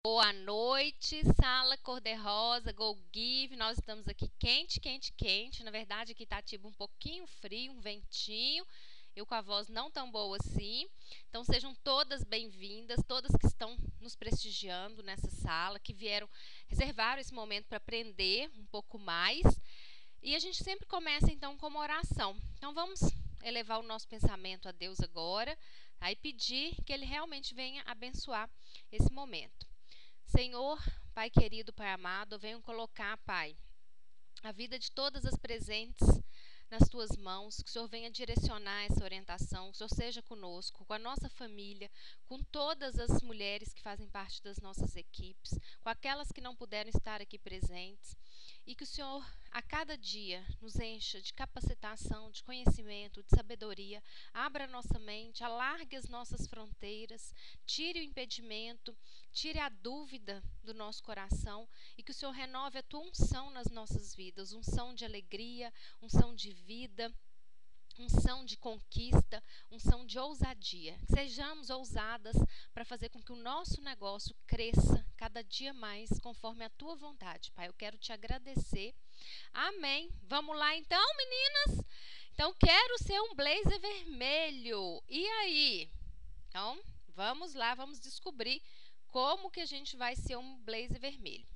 Boa noite, sala cor-de-rosa, Go Give. Nós estamos aqui quente, quente, quente. Na verdade, aqui tá tipo um pouquinho frio, um ventinho. Eu com a voz não tão boa assim. Então, sejam todas bem-vindas, todas que estão nos prestigiando nessa sala, que reservaram esse momento para aprender um pouco mais. E a gente sempre começa então com uma oração. Então, vamos elevar o nosso pensamento a Deus agora, tá? E pedir que Ele realmente venha abençoar esse momento. Senhor, Pai querido, Pai amado, eu venho colocar, Pai, a vida de todas as presentes nas Tuas mãos, que o Senhor venha direcionar essa orientação, que o Senhor seja conosco, com a nossa família, com todas as mulheres que fazem parte das nossas equipes, com aquelas que não puderam estar aqui presentes, e que o Senhor, a cada dia, nos encha de capacitação, de conhecimento, de sabedoria, abra a nossa mente, alargue as nossas fronteiras, tire o impedimento, tire a dúvida do nosso coração e que o Senhor renove a Tua unção nas nossas vidas, unção de alegria, unção de vida, unção de conquista, unção de ousadia. Que sejamos ousadas para fazer com que o nosso negócio cresça cada dia mais conforme a Tua vontade, Pai. Eu quero Te agradecer. Amém. Vamos lá então, meninas? Então, quero ser um blazer vermelho. E aí? Então, vamos lá, vamos descobrir como que a gente vai ser um blazer vermelho.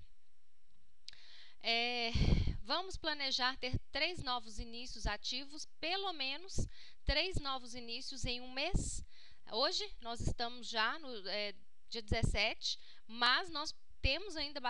Vamos planejar ter 3 novos inícios ativos, pelo menos 3 novos inícios em um mês. Hoje nós estamos já no dia 17, mas nós temos ainda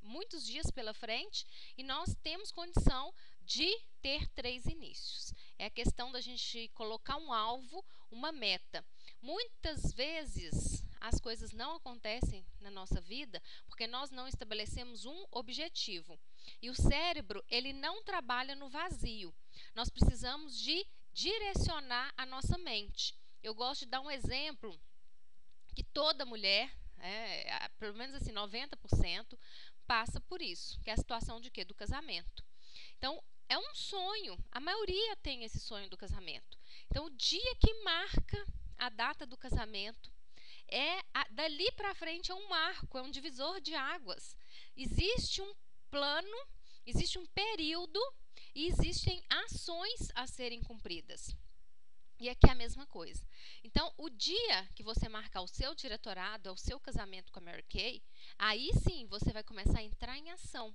muitos dias pela frente e nós temos condição de ter 3 inícios. É a questão da gente colocar um alvo, uma meta. Muitas vezes as coisas não acontecem na nossa vida porque nós não estabelecemos um objetivo. E o cérebro, ele não trabalha no vazio. Nós precisamos de direcionar a nossa mente. Eu gosto de dar um exemplo que toda mulher, pelo menos assim 90%, passa por isso, que é a situação de quê? Do casamento. Então, é um sonho. A maioria tem esse sonho do casamento. Então, o dia que marca a data do casamento, dali para frente é um marco, é um divisor de águas. Existe um plano, existe um período e existem ações a serem cumpridas. E aqui é a mesma coisa. Então, o dia que você marcar o seu diretorado, o seu casamento com a Mary Kay, aí sim você vai começar a entrar em ação.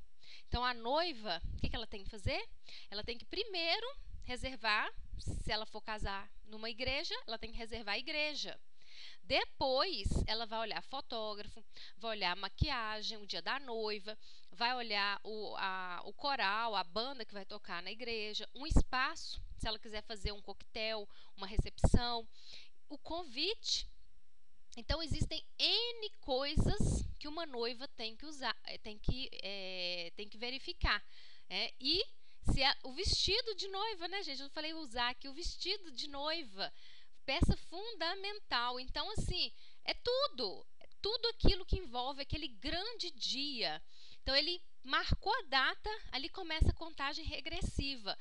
Então, a noiva, o que ela tem que fazer? Ela tem que primeiro reservar, se ela for casar numa igreja, ela tem que reservar a igreja. Depois, ela vai olhar fotógrafo, vai olhar a maquiagem, o dia da noiva, vai olhar o coral, a banda que vai tocar na igreja, um espaço, se ela quiser fazer um coquetel, uma recepção, o convite. Então, existem N coisas que uma noiva tem que usar, tem que verificar. E se o vestido de noiva, né, gente? Eu não falei usar aqui, o vestido de noiva, peça fundamental. Então, assim, é tudo aquilo que envolve aquele grande dia. Então, ele marcou a data, ali começa a contagem regressiva,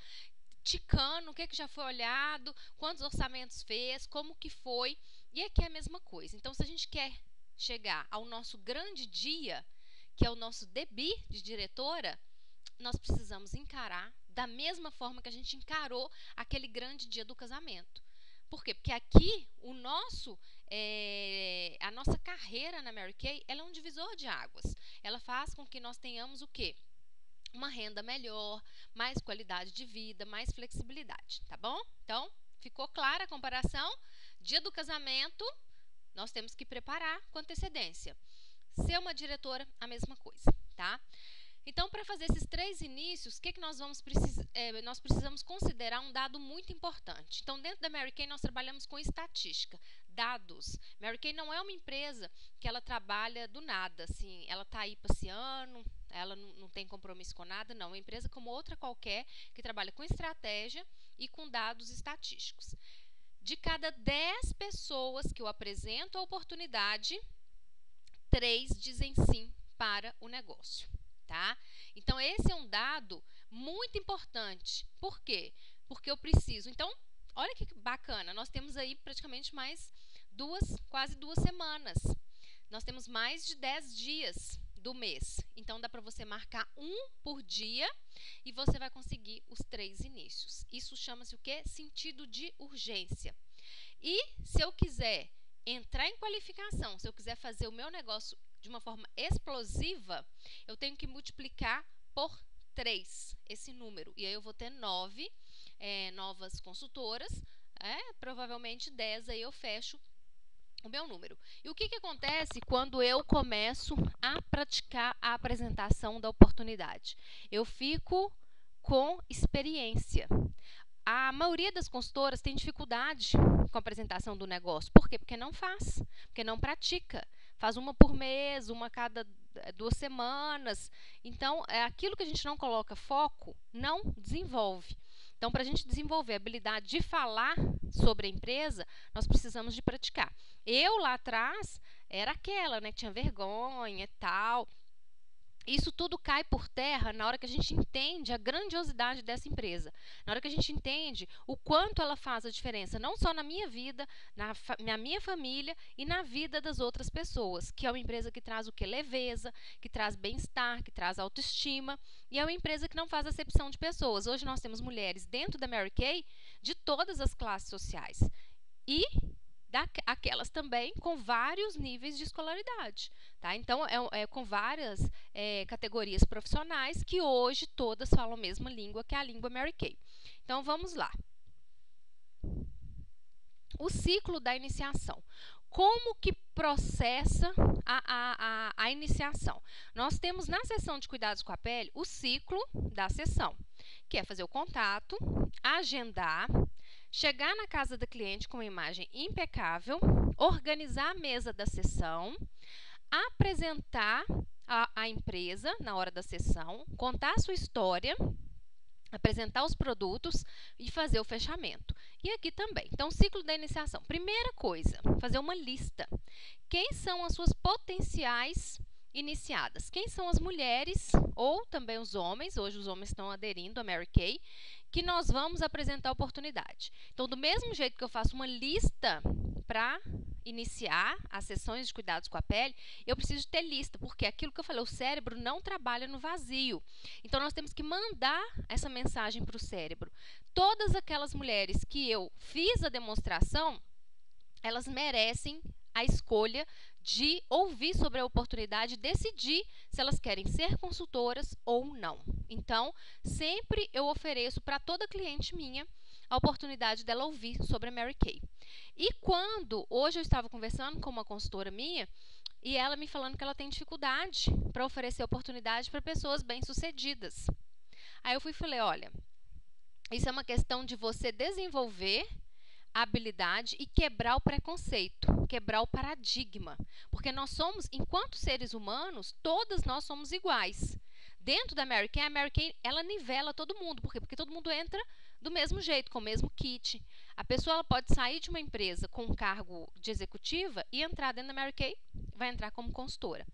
ticando o que já foi olhado, quantos orçamentos fez, como que foi, e aqui é a mesma coisa. Então, se a gente quer chegar ao nosso grande dia, que é o nosso debut de diretora, nós precisamos encarar da mesma forma que a gente encarou aquele grande dia do casamento. Por quê? Porque aqui a nossa carreira na Mary Kay, ela é um divisor de águas. Ela faz com que nós tenhamos o quê? Uma renda melhor, mais qualidade de vida, mais flexibilidade, tá bom? Então, ficou clara a comparação? Dia do casamento, nós temos que preparar com antecedência. Ser uma diretora, a mesma coisa, tá? Então, para fazer esses 3 inícios, o que nós nós precisamos considerar um dado muito importante. Então, dentro da Mary Kay, nós trabalhamos com estatística, dados. Mary Kay não é uma empresa que ela trabalha do nada, assim, ela está aí passeando, ela não tem compromisso com nada, não. É uma empresa como outra qualquer que trabalha com estratégia e com dados estatísticos. De cada 10 pessoas que eu apresento a oportunidade, 3 dizem sim para o negócio. Tá? Então, esse é um dado muito importante. Por quê? Porque eu preciso. Então, olha que bacana, nós temos aí praticamente mais quase 2 semanas. nós temos mais de 10 dias do mês. Então, dá para você marcar um por dia e você vai conseguir os 3 inícios. Isso chama-se o quê? Sentido de urgência. E se eu quiser entrar em qualificação, se eu quiser fazer o meu negócio de uma forma explosiva, eu tenho que multiplicar por 3 esse número. E aí eu vou ter 9 novas consultoras, provavelmente 10 aí eu fecho o meu número. E o que acontece quando eu começo a praticar a apresentação da oportunidade? Eu fico com experiência. A maioria das consultoras tem dificuldade com a apresentação do negócio. Por quê? Porque não faz, porque não pratica. Faz uma por mês, uma a cada 2 semanas. Então, aquilo que a gente não coloca foco, não desenvolve. Então, para a gente desenvolver a habilidade de falar sobre a empresa, nós precisamos de praticar. Eu, lá atrás, era aquela, né, que tinha vergonha e tal. Isso tudo cai por terra na hora que a gente entende a grandiosidade dessa empresa. Na hora que a gente entende o quanto ela faz a diferença, não só na minha vida, na minha família e na vida das outras pessoas. Que é uma empresa que traz o quê? Leveza, que traz bem-estar, que traz autoestima. E é uma empresa que não faz acepção de pessoas. Hoje nós temos mulheres dentro da Mary Kay de todas as classes sociais. E aquelas também com vários níveis de escolaridade. Tá? Então, com várias categorias profissionais que hoje todas falam a mesma língua, que é a língua Mary Kay. Então, vamos lá. O ciclo da iniciação. Como que processa a iniciação? Nós temos na sessão de cuidados com a pele o ciclo da sessão, que é fazer o contato, agendar, chegar na casa da cliente com uma imagem impecável, organizar a mesa da sessão, apresentar a empresa na hora da sessão, contar a sua história, apresentar os produtos e fazer o fechamento. E aqui também. Então, ciclo da iniciação. Primeira coisa, fazer uma lista. Quem são as suas potenciais iniciadas? Quem são as mulheres ou também os homens? Hoje os homens estão aderindo à Mary Kay, que nós vamos apresentar a oportunidade. Então, do mesmo jeito que eu faço uma lista para iniciar as sessões de cuidados com a pele, eu preciso ter lista, porque aquilo que eu falei, o cérebro não trabalha no vazio. Então, nós temos que mandar essa mensagem para o cérebro. Todas aquelas mulheres que eu fiz a demonstração, elas merecem a escolha de ouvir sobre a oportunidade e decidir se elas querem ser consultoras ou não. Então, sempre eu ofereço para toda cliente minha a oportunidade dela ouvir sobre a Mary Kay. E hoje eu estava conversando com uma consultora minha e ela me falando que ela tem dificuldade para oferecer oportunidade para pessoas bem-sucedidas. Aí eu falei, olha, isso é uma questão de você desenvolver a habilidade e quebrar o preconceito, quebrar o paradigma. Porque nós somos, enquanto seres humanos, todas nós somos iguais. Dentro da Mary Kay, a Mary Kay, ela nivela todo mundo. Por quê? Porque todo mundo entra do mesmo jeito, com o mesmo kit. A pessoa ela pode sair de uma empresa com um cargo de executiva e entrar dentro da Mary Kay, vai entrar como consultora.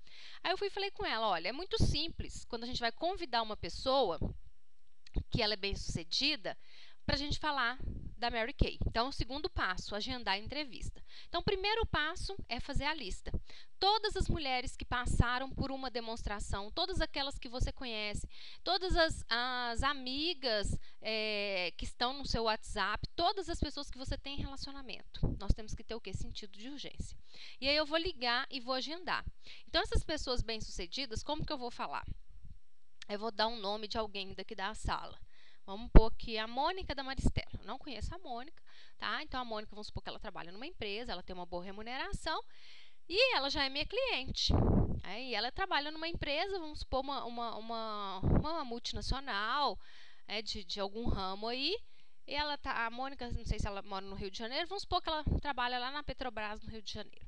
Aí eu falei com ela, olha, é muito simples, quando a gente vai convidar uma pessoa que ela é bem-sucedida, para a gente falar da Mary Kay. Então, o segundo passo, agendar a entrevista. Então, o primeiro passo é fazer a lista. Todas as mulheres que passaram por uma demonstração, todas aquelas que você conhece, todas as amigas que estão no seu WhatsApp, todas as pessoas que você tem em relacionamento. Nós temos que ter o quê? Sentido de urgência. E aí eu vou ligar e vou agendar. Então, essas pessoas bem-sucedidas, como que eu vou falar? Eu vou dar um nome de alguém daqui da sala. Vamos pôr aqui a Mônica da Maristela. Eu não conheço a Mônica, tá? Então, a Mônica, vamos supor que ela trabalha numa empresa, ela tem uma boa remuneração e ela já é minha cliente. Aí, ela trabalha numa empresa, vamos supor, uma multinacional, de algum ramo aí. E a Mônica, não sei se ela mora no Rio de Janeiro, vamos supor que ela trabalha lá na Petrobras, no Rio de Janeiro.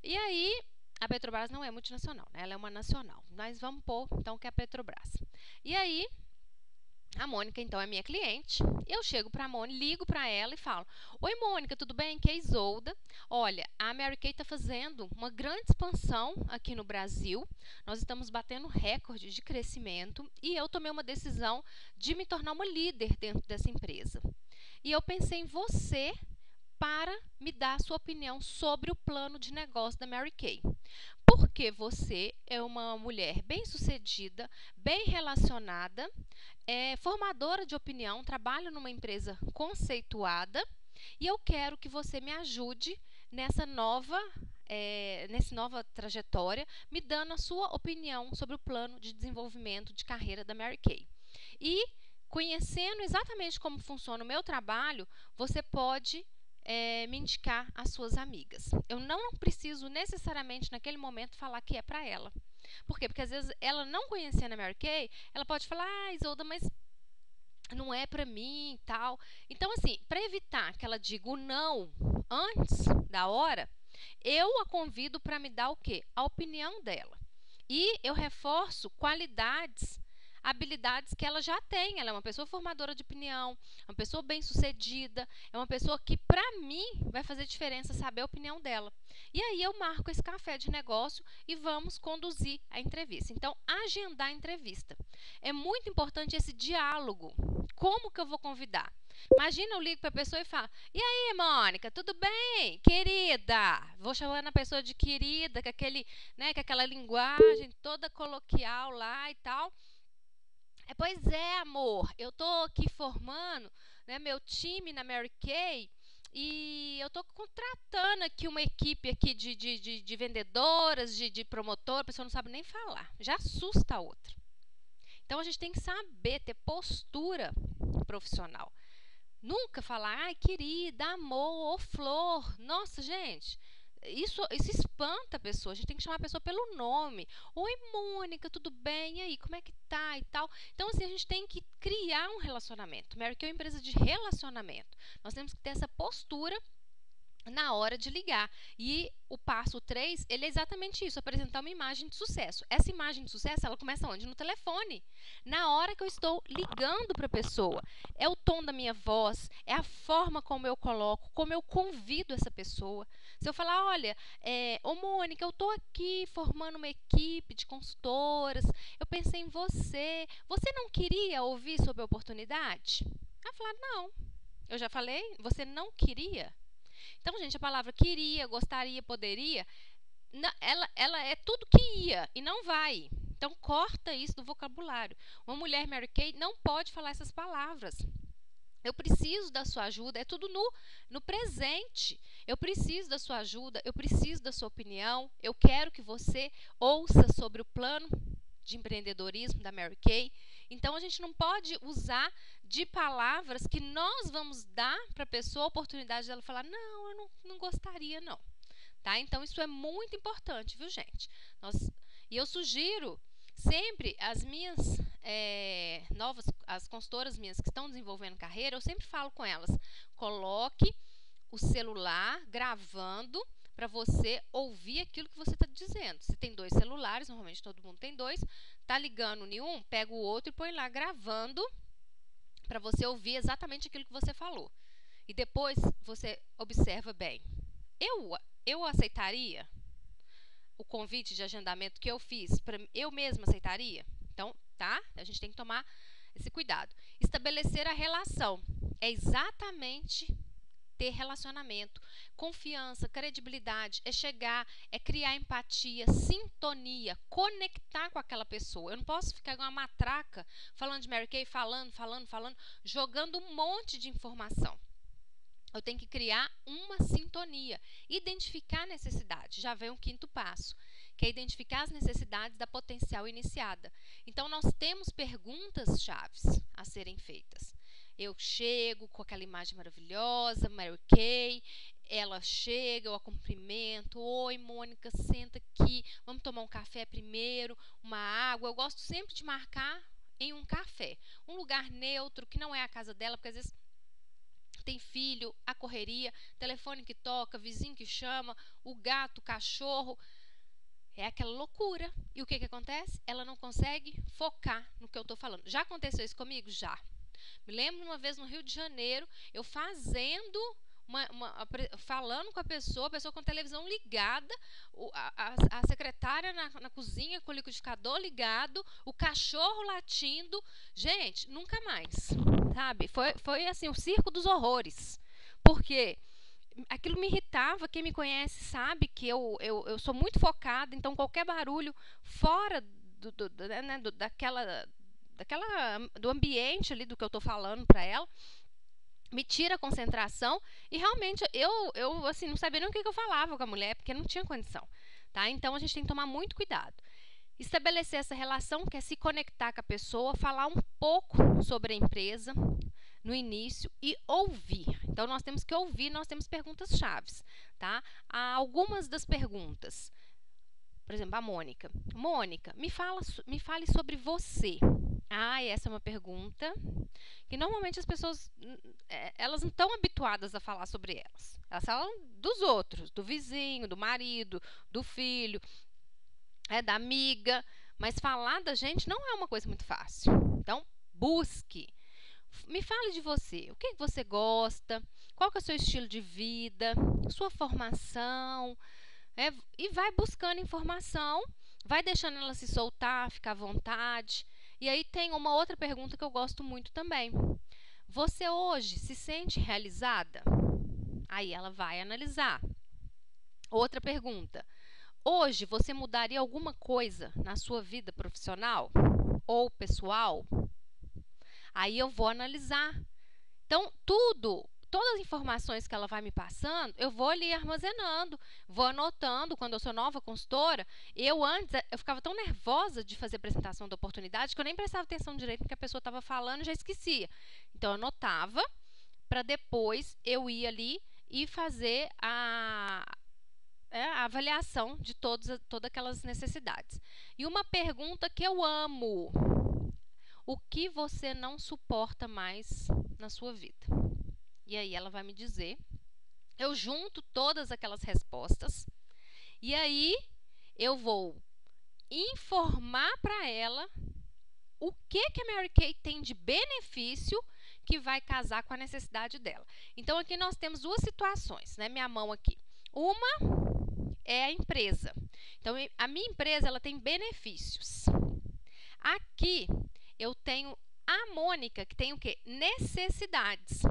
E aí, a Petrobras não é multinacional, né? Ela é uma nacional. Mas vamos pôr, então, que é a Petrobras. E aí, a Mônica, então, é minha cliente. Eu chego para a Mônica, ligo para ela e falo: oi, Mônica, tudo bem? Aqui é Isolda. Olha, a Mary Kay está fazendo uma grande expansão aqui no Brasil. Nós estamos batendo recorde de crescimento e eu tomei uma decisão de me tornar uma líder dentro dessa empresa. E eu pensei em você para me dar a sua opinião sobre o plano de negócio da Mary Kay. Porque você é uma mulher bem-sucedida, bem relacionada, formadora de opinião, trabalha numa empresa conceituada e eu quero que você me ajude nessa nova trajetória, me dando a sua opinião sobre o plano de desenvolvimento de carreira da Mary Kay. E, conhecendo exatamente como funciona o meu trabalho, você pode me indicar as suas amigas. Eu não preciso necessariamente, naquele momento, falar que é para ela. Por quê? Porque, às vezes, ela não conhecendo a Mary Kay, ela pode falar, Isolda, mas não é para mim e tal. Então, assim, para evitar que ela diga o não antes da hora, eu a convido para me dar o quê? A opinião dela. E eu reforço qualidades, habilidades que ela já tem. Ela é uma pessoa formadora de opinião, uma pessoa bem-sucedida, é uma pessoa que, para mim, vai fazer diferença saber a opinião dela. E aí eu marco esse café de negócio e vamos conduzir a entrevista. Então, agendar a entrevista. É muito importante esse diálogo. Como que eu vou convidar? Imagina, eu ligo para a pessoa e falo, e aí, Mônica, tudo bem? Querida. Vou chamando a pessoa de querida, com aquela linguagem toda coloquial lá e tal. Pois é, amor, eu estou aqui formando, né, meu time na Mary Kay e eu estou contratando aqui uma equipe aqui de vendedoras, de promotor, a pessoa não sabe nem falar, já assusta a outra. Então, a gente tem que saber ter postura profissional. Nunca falar, ai, querida, amor, ou flor. Nossa, gente, isso espanta a pessoa. A gente tem que chamar a pessoa pelo nome. Oi, Mônica, tudo bem? E aí, como é que tá e tal? Então, assim, a gente tem que criar um relacionamento. Mary Kay é uma empresa de relacionamento. Nós temos que ter essa postura na hora de ligar. E o passo 3, ele é exatamente isso, apresentar uma imagem de sucesso. Essa imagem de sucesso, ela começa onde? No telefone. Na hora que eu estou ligando para a pessoa. É o tom da minha voz, é a forma como eu coloco, como eu convido essa pessoa. Se eu falar, olha, ô Mônica, eu estou aqui formando uma equipe de consultoras, eu pensei em você. Você não queria ouvir sobre a oportunidade? Ela falar, não. Eu já falei, você não queria? Então, gente, a palavra queria, gostaria, poderia, ela é tudo que ia e não vai. Então, corta isso do vocabulário. Uma mulher Mary Kay não pode falar essas palavras. Eu preciso da sua ajuda, é tudo no presente. Eu preciso da sua ajuda, eu preciso da sua opinião, eu quero que você ouça sobre o plano de empreendedorismo da Mary Kay. Então, a gente não pode usar de palavras que nós vamos dar para a pessoa a oportunidade dela falar, não, eu não gostaria, não. Tá? Então, isso é muito importante, viu, gente? E eu sugiro sempre as minhas as consultoras minhas que estão desenvolvendo carreira, eu sempre falo com elas, coloque o celular gravando para você ouvir aquilo que você está dizendo. Se tem 2 celulares, normalmente todo mundo tem 2, tá ligando em um, pega o outro e põe lá gravando para você ouvir exatamente aquilo que você falou. E depois você observa bem. Eu aceitaria o convite de agendamento que eu fiz, eu mesma aceitaria? Então, tá? A gente tem que tomar esse cuidado. Estabelecer a relação. É exatamente ter relacionamento, confiança, credibilidade, é chegar, é criar empatia, sintonia, conectar com aquela pessoa. Eu não posso ficar com uma matraca falando de Mary Kay, falando, jogando um monte de informação. Eu tenho que criar uma sintonia, identificar a necessidade. Já vem o 5º passo, que é identificar as necessidades da potencial iniciada. Então, nós temos perguntas-chaves a serem feitas. Eu chego com aquela imagem maravilhosa, Mary Kay, ela chega, eu a cumprimento, oi Mônica, senta aqui, vamos tomar um café primeiro, uma água. Eu gosto sempre de marcar em um café, um lugar neutro, que não é a casa dela, porque às vezes tem filho, a correria, telefone que toca, vizinho que chama, o gato, o cachorro. É aquela loucura. E o que acontece? Ela não consegue focar no que eu estou falando. Já aconteceu isso comigo? Já. Me lembro uma vez no Rio de Janeiro, eu fazendo, falando com a pessoa com a televisão ligada, a secretária na cozinha com o liquidificador ligado, o cachorro latindo. Gente, nunca mais, sabe? Foi assim, o circo dos horrores. Porque aquilo me irritava. Quem me conhece sabe que eu sou muito focada, então qualquer barulho fora né, do ambiente ali do que eu estou falando para ela me tira a concentração. E realmente eu assim, não sabia nem o que eu falava com a mulher, porque não tinha condição. Tá? Então a gente tem que tomar muito cuidado. Estabelecer essa relação, que é se conectar com a pessoa, falar um pouco sobre a empresa no início e ouvir. Então nós temos que ouvir, nós temos perguntas chaves, tá? Há algumas das perguntas. Por exemplo, a Mônica. Mônica, me fale sobre você. Essa é uma pergunta que normalmente as pessoas elas não estão habituadas a falar sobre elas. Elas falam dos outros, do vizinho, do marido, do filho, da amiga, mas falar da gente não é uma coisa muito fácil. Então, busque. Me fale de você. O que você gosta? Qual que é o seu estilo de vida? Sua formação? E vai buscando informação, vai deixando ela se soltar, ficar à vontade. E aí tem uma outra pergunta que eu gosto muito também. Você hoje se sente realizada? Aí ela vai analisar. Outra pergunta. Hoje você mudaria alguma coisa na sua vida profissional ou pessoal? Aí eu vou analisar. Então, todas as informações que ela vai me passando, eu vou ali armazenando, vou anotando. Quando eu sou nova consultora, eu ficava tão nervosa de fazer a apresentação da oportunidade que eu nem prestava atenção direito no que a pessoa estava falando e já esquecia. Então, eu anotava para depois eu ir ali e fazer a avaliação de todas aquelas necessidades. E uma pergunta que eu amo: o que você não suporta mais na sua vida? E aí ela vai me dizer, eu junto todas aquelas respostas e aí eu vou informar para ela o que a Mary Kay tem de benefício que vai casar com a necessidade dela. Então aqui nós temos duas situações, né? Minha mão aqui. Uma é a empresa. Então a minha empresa ela tem benefícios. Aqui eu tenho a Mônica, que tem o quê? Necessidades.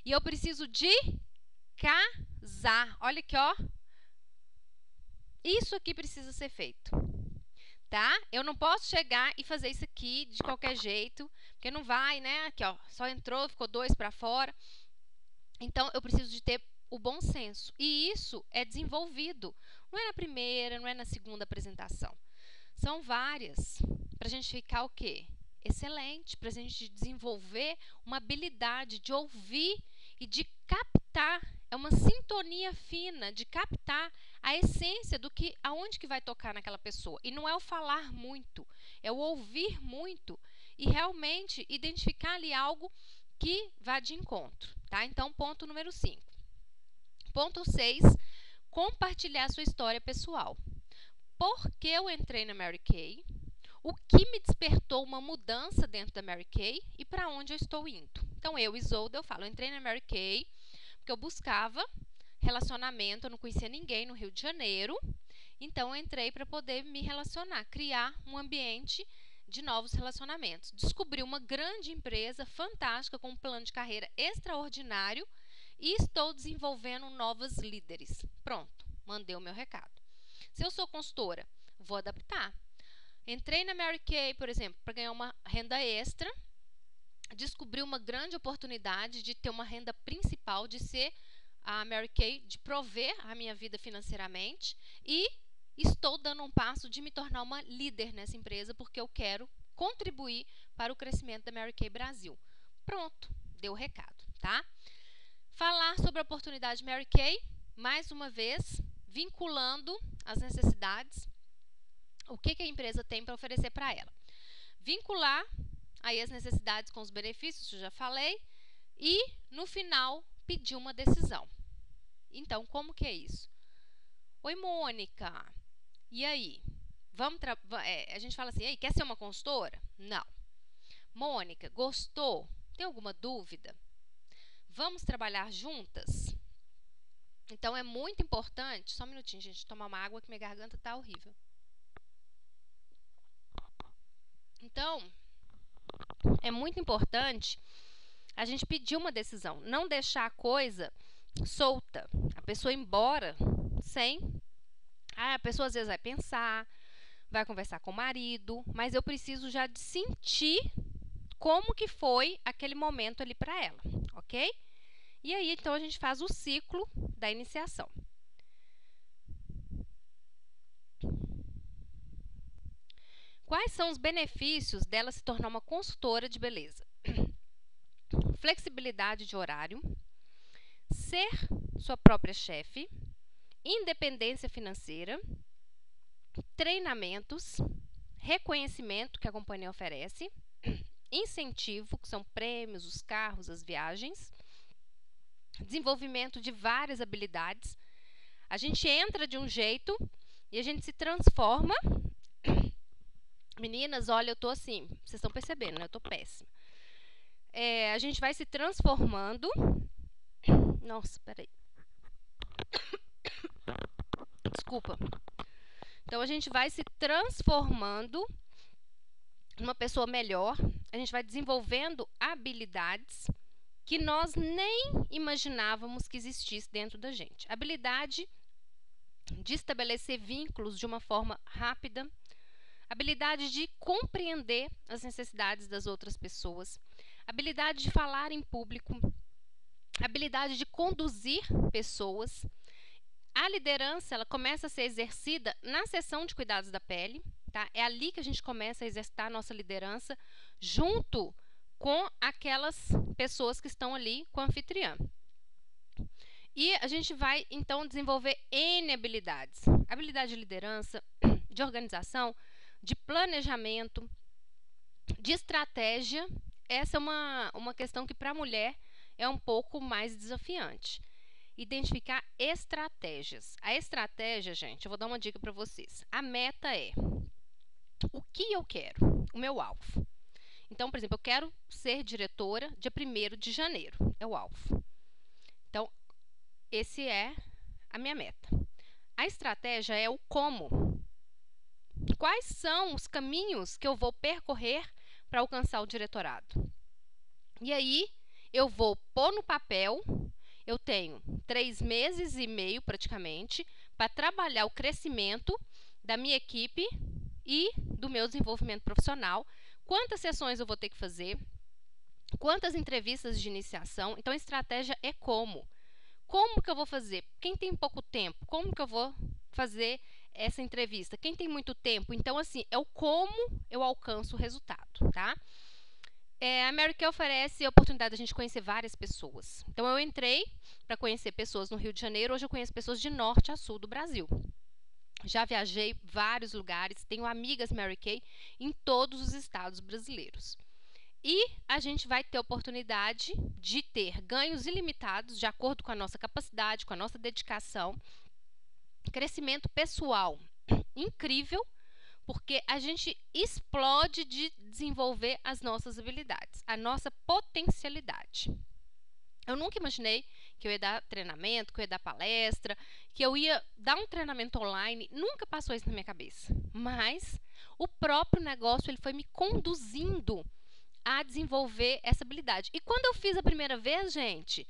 E eu preciso de casar. Olha aqui, ó. Isso aqui precisa ser feito. Tá? Eu não posso chegar e fazer isso aqui de qualquer jeito, porque não vai, né? Aqui, ó, só entrou, ficou 2 para fora. Então, eu preciso de ter o bom senso. E isso é desenvolvido. Não é na primeira, não é na segunda apresentação. São várias. Para a gente ficar o quê? Excelente. Para a gente desenvolver uma habilidade de ouvir e de captar. É uma sintonia fina de captar a essência do que, aonde que vai tocar naquela pessoa. E não é o falar muito, é o ouvir muito e realmente identificar ali algo que vá de encontro, tá? Então, ponto número 5. Ponto 6, compartilhar sua história pessoal. Por que eu entrei na Mary Kay? O que me despertou uma mudança dentro da Mary Kay e para onde eu estou indo? Então, Isolda, eu falo, eu entrei na Mary Kay porque eu buscava relacionamento, eu não conhecia ninguém no Rio de Janeiro, então eu entrei para poder me relacionar, criar um ambiente de novos relacionamentos. Descobri uma grande empresa fantástica com um plano de carreira extraordinário e estou desenvolvendo novos líderes. Pronto, mandei o meu recado. Se eu sou consultora, vou adaptar. Entrei na Mary Kay, por exemplo, para ganhar uma renda extra, descobri uma grande oportunidade de ter uma renda principal, de ser a Mary Kay, de prover a minha vida financeiramente, e estou dando um passo de me tornar uma líder nessa empresa porque eu quero contribuir para o crescimento da Mary Kay Brasil. Pronto, deu o recado, tá? Falar sobre a oportunidade Mary Kay, mais uma vez, vinculando as necessidades, o que a empresa tem para oferecer para ela. Vincular aí as necessidades com os benefícios, eu já falei, e no final pedir uma decisão. Então, como que é isso? Oi, Mônica, e aí? A gente fala assim, quer ser uma consultora? Não. Mônica, gostou? Tem alguma dúvida? Vamos trabalhar juntas? Então, é muito importante... Só um minutinho, gente, tomar uma água que minha garganta tá horrível. Então, é muito importante a gente pedir uma decisão, não deixar a coisa solta, a pessoa ir embora sem... a pessoa às vezes vai pensar, vai conversar com o marido, mas eu preciso já de sentir como que foi aquele momento ali para ela, ok? E aí, então, a gente faz o ciclo da iniciação. Quais são os benefícios dela se tornar uma consultora de beleza? Flexibilidade de horário, ser sua própria chefe, independência financeira, treinamentos, reconhecimento que a companhia oferece, incentivo, que são prêmios, os carros, as viagens, desenvolvimento de várias habilidades. A gente entra de um jeito e a gente se transforma. Meninas, olha, eu tô assim, vocês estão percebendo, né? Eu tô péssima. A gente vai se transformando. Nossa, peraí. Desculpa. Então, a gente vai se transformando numa pessoa melhor. A gente vai desenvolvendo habilidades que nós nem imaginávamos que existisse dentro da gente. Habilidade de estabelecer vínculos de uma forma rápida, habilidade de compreender as necessidades das outras pessoas, habilidade de falar em público, habilidade de conduzir pessoas. A liderança, ela começa a ser exercida na sessão de cuidados da pele, tá? É ali que a gente começa a exercitar a nossa liderança junto com aquelas pessoas que estão ali com a anfitriã. E a gente vai, então, desenvolver N habilidades. Habilidade de liderança, de organização, de planejamento, de estratégia. Essa é uma questão que para a mulher é um pouco mais desafiante. Identificar estratégias. A estratégia, gente, eu vou dar uma dica para vocês. A meta é o que eu quero, o meu alvo. Então, por exemplo, eu quero ser diretora dia 1º de janeiro, é o alvo. Então, esse é a minha meta. A estratégia é o como. Quais são os caminhos que eu vou percorrer para alcançar o diretorado? E aí, eu vou pôr no papel. Eu tenho 3 meses e meio, praticamente, para trabalhar o crescimento da minha equipe e do meu desenvolvimento profissional. Quantas sessões eu vou ter que fazer? Quantas entrevistas de iniciação? Então, a estratégia é como. Como que eu vou fazer? Quem tem pouco tempo, como que eu vou fazer essa entrevista? Quem tem muito tempo? Então, assim, é o como eu alcanço o resultado, tá? A Mary Kay oferece a oportunidade de a gente conhecer várias pessoas. Então, eu entrei para conhecer pessoas no Rio de Janeiro, hoje eu conheço pessoas de norte a sul do Brasil. Já viajei vários lugares, tenho amigas Mary Kay em todos os estados brasileiros. E a gente vai ter a oportunidade de ter ganhos ilimitados, de acordo com a nossa capacidade, com a nossa dedicação, crescimento pessoal incrível, porque a gente explode de desenvolver as nossas habilidades, a nossa potencialidade. Eu nunca imaginei que eu ia dar treinamento, que eu ia dar palestra, que eu ia dar um treinamento online, nunca passou isso na minha cabeça. Mas o próprio negócio ele foi me conduzindo a desenvolver essa habilidade. E quando eu fiz a primeira vez, gente,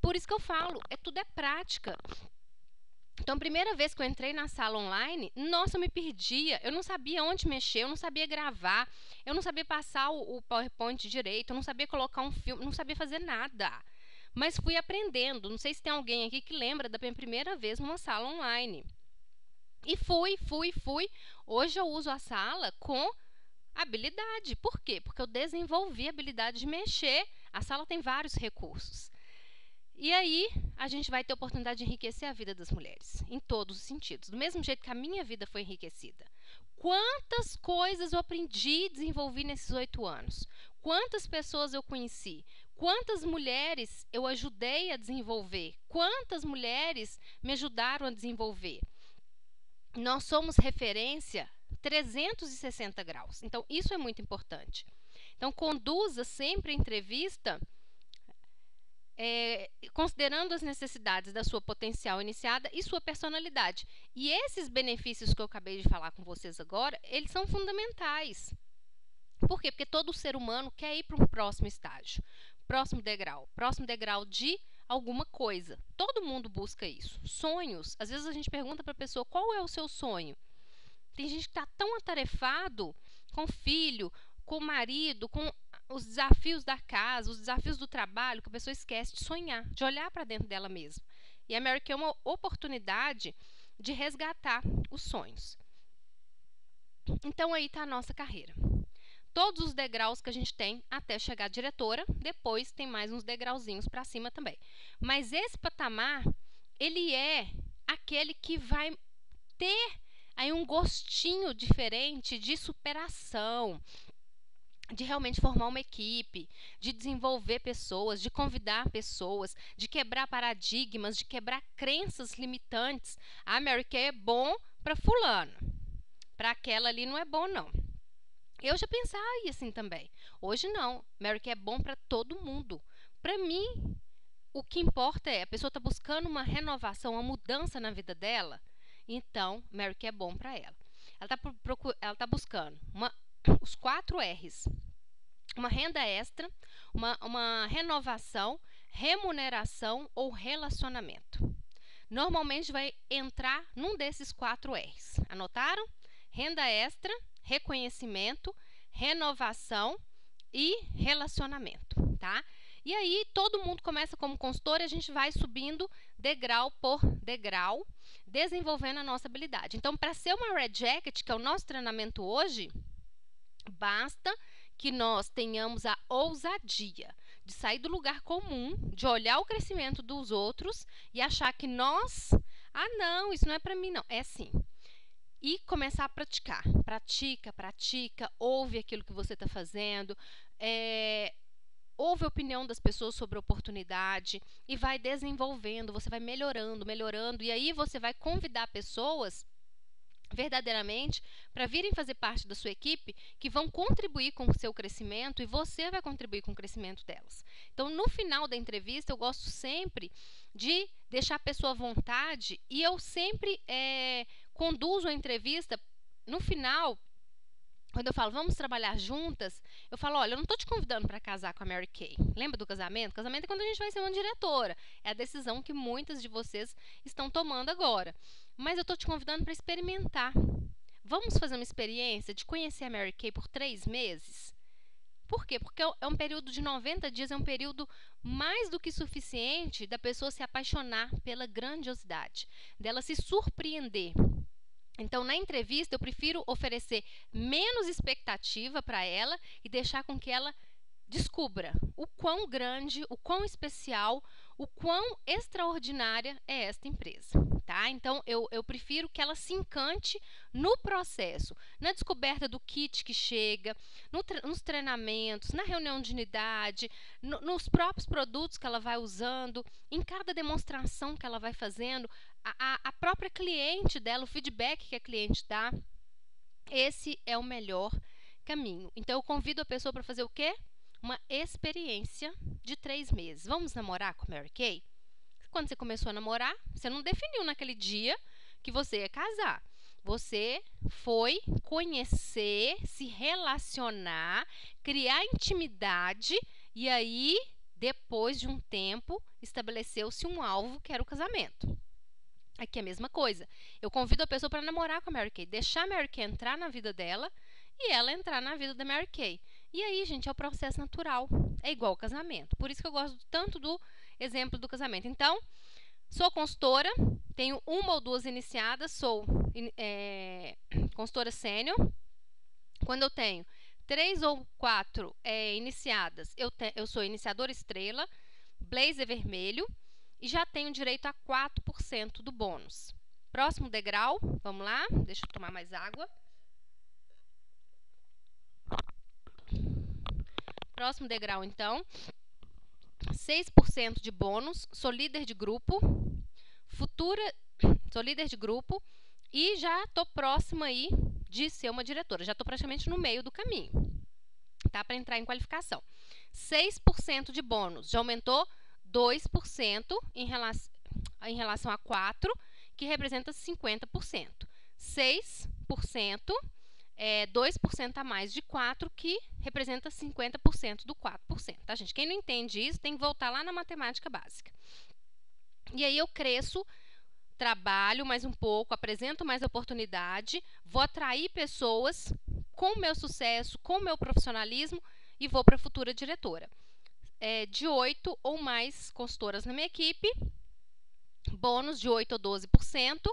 por isso que eu falo, tudo é prática. Então, a primeira vez que eu entrei na sala online, nossa, eu me perdia. Eu não sabia onde mexer, eu não sabia gravar, eu não sabia passar o PowerPoint direito, eu não sabia colocar um filme, não sabia fazer nada. Mas fui aprendendo. Não sei se tem alguém aqui que lembra da minha primeira vez numa sala online. E fui. Hoje eu uso a sala com habilidade. Por quê? Porque eu desenvolvi a habilidade de mexer. A sala tem vários recursos. E aí, a gente vai ter a oportunidade de enriquecer a vida das mulheres, em todos os sentidos. Do mesmo jeito que a minha vida foi enriquecida. Quantas coisas eu aprendi e desenvolvi nesses 8 anos? Quantas pessoas eu conheci? Quantas mulheres eu ajudei a desenvolver? Quantas mulheres me ajudaram a desenvolver? Nós somos referência 360 graus. Então, isso é muito importante. Então, conduza sempre a entrevista considerando as necessidades da sua potencial iniciada e sua personalidade. E esses benefícios que eu acabei de falar com vocês agora, eles são fundamentais. Por quê? Porque todo ser humano quer ir para um próximo estágio, próximo degrau de alguma coisa. Todo mundo busca isso. Sonhos. Às vezes a gente pergunta para a pessoa, qual é o seu sonho? Tem gente que está tão atarefado com o filho, com o marido, com os desafios da casa, os desafios do trabalho, que a pessoa esquece de sonhar, de olhar para dentro dela mesma. E a Mary Kay é uma oportunidade de resgatar os sonhos. Então aí está a nossa carreira. Todos os degraus que a gente tem até chegar à diretora, depois tem mais uns degrauzinhos para cima também. Mas esse patamar, ele é aquele que vai ter aí um gostinho diferente de superação, de realmente formar uma equipe, de desenvolver pessoas, de convidar pessoas, de quebrar paradigmas, de quebrar crenças limitantes. A Mary Kay é bom para fulano, para aquela ali não é bom não. Eu já pensava assim também. Hoje não. Mary Kay é bom para todo mundo. Para mim, o que importa é a pessoa está buscando uma renovação, uma mudança na vida dela. Então, Mary Kay é bom para ela. Ela está buscando os 4 R's. Uma renda extra, uma renovação, remuneração ou relacionamento. Normalmente vai entrar num desses 4 R's. Anotaram? Renda extra, reconhecimento, renovação e relacionamento, tá? E aí todo mundo começa como consultor e a gente vai subindo degrau por degrau, desenvolvendo a nossa habilidade. Então, para ser uma Red Jacket, que é o nosso treinamento hoje, basta que nós tenhamos a ousadia de sair do lugar comum, de olhar o crescimento dos outros e achar que nós, não, isso não é para mim não, é sim. E começar a praticar. Pratica, ouve aquilo que você está fazendo, ouve a opinião das pessoas sobre a oportunidade e vai desenvolvendo, você vai melhorando, e aí você vai convidar pessoas verdadeiramente para virem fazer parte da sua equipe que vão contribuir com o seu crescimento e você vai contribuir com o crescimento delas. Então, no final da entrevista, eu gosto sempre de deixar a pessoa à vontade e eu sempre conduzo a entrevista. No final, quando eu falo, vamos trabalhar juntas, eu falo, olha, eu não estou te convidando para casar com a Mary Kay. Lembra do casamento? Casamento é quando a gente vai ser uma diretora. É a decisão que muitas de vocês estão tomando agora. Mas eu estou te convidando para experimentar. Vamos fazer uma experiência de conhecer a Mary Kay por 3 meses? Por quê? Porque é um período de 90 dias, é um período mais do que suficiente da pessoa se apaixonar pela grandiosidade, dela se surpreender. Então, na entrevista, eu prefiro oferecer menos expectativa para ela e deixar com que ela descubra o quão grande, o quão especial, o quão extraordinária é esta empresa, tá? Então, eu prefiro que ela se encante no processo, na descoberta do kit que chega, nos treinamentos, na reunião de unidade, nos próprios produtos que ela vai usando, em cada demonstração que ela vai fazendo, a própria cliente dela, o feedback que a cliente dá. Esse é o melhor caminho. Então, eu convido a pessoa para fazer o quê? Uma experiência de 3 meses. Vamos namorar com Mary Kay? Quando você começou a namorar, você não definiu naquele dia que você ia casar. Você foi conhecer, se relacionar, criar intimidade e aí, depois de um tempo, estabeleceu-se um alvo que era o casamento. Aqui é a mesma coisa. Eu convido a pessoa para namorar com a Mary Kay, deixar a Mary Kay entrar na vida dela e ela entrar na vida da Mary Kay. E aí, gente, é o processo natural. É igual ao casamento. Por isso que eu gosto tanto do exemplo do casamento. Então, sou consultora, tenho 1 ou 2 iniciadas, sou consultora sênior. Quando eu tenho 3 ou 4 iniciadas, eu sou iniciadora estrela, blazer vermelho, e já tenho direito a 4% do bônus. Próximo degrau, vamos lá, deixa eu tomar mais água. Próximo degrau, então, 6% de bônus, sou líder de grupo, sou líder de grupo e já estou próxima aí de ser uma diretora, já estou praticamente no meio do caminho, tá? Para entrar em qualificação. 6% de bônus, já aumentou 2% em relação a 4%, que representa 50%. 6% 2% a mais de 4, que representa 50% do 4%, tá, gente? Quem não entende isso tem que voltar lá na matemática básica. E aí eu cresço, trabalho mais um pouco, apresento mais oportunidade, vou atrair pessoas com o meu sucesso, com o meu profissionalismo e vou para a futura diretora. De 8 ou mais consultoras na minha equipe, bônus de 8 ou 12%,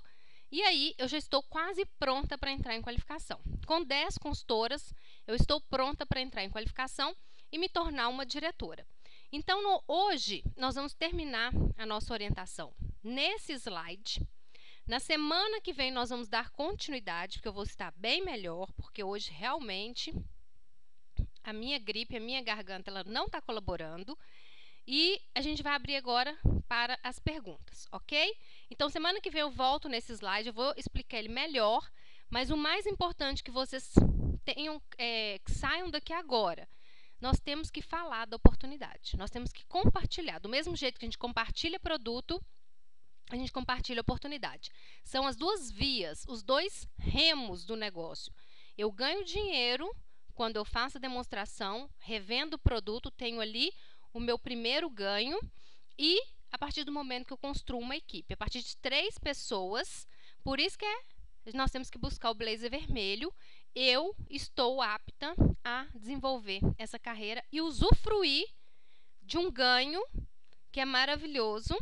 e aí eu já estou quase pronta para entrar em qualificação. Com 10 consultoras, eu estou pronta para entrar em qualificação e me tornar uma diretora. Então, hoje, nós vamos terminar a nossa orientação nesse slide. Na semana que vem, nós vamos dar continuidade, porque eu vou estar bem melhor, porque hoje, realmente, a minha gripe, a minha garganta, ela não está colaborando. E a gente vai abrir agora para as perguntas, ok? Então, semana que vem eu volto nesse slide, eu vou explicar ele melhor, mas o mais importante que vocês tenham, que saiam daqui agora, nós temos que falar da oportunidade, nós temos que compartilhar. Do mesmo jeito que a gente compartilha produto, a gente compartilha oportunidade. São as duas vias, os dois remos do negócio. Eu ganho dinheiro quando eu faço a demonstração, revendo o produto, tenho ali o meu primeiro ganho, e a partir do momento que eu construo uma equipe, a partir de 3 pessoas, por isso que nós temos que buscar o blazer vermelho, eu estou apta a desenvolver essa carreira e usufruir de um ganho que é maravilhoso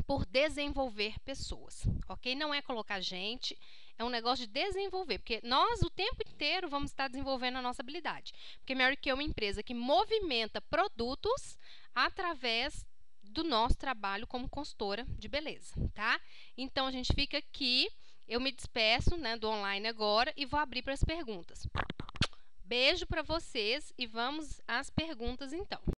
por desenvolver pessoas, ok? Não é colocar gente, é um negócio de desenvolver, porque nós o tempo inteiro vamos estar desenvolvendo a nossa habilidade. Porque Mary Kay é uma empresa que movimenta produtos através do nosso trabalho como consultora de beleza, tá? Então, a gente fica aqui, eu me despeço, né, do online agora e vou abrir para as perguntas. Beijo para vocês e vamos às perguntas, então.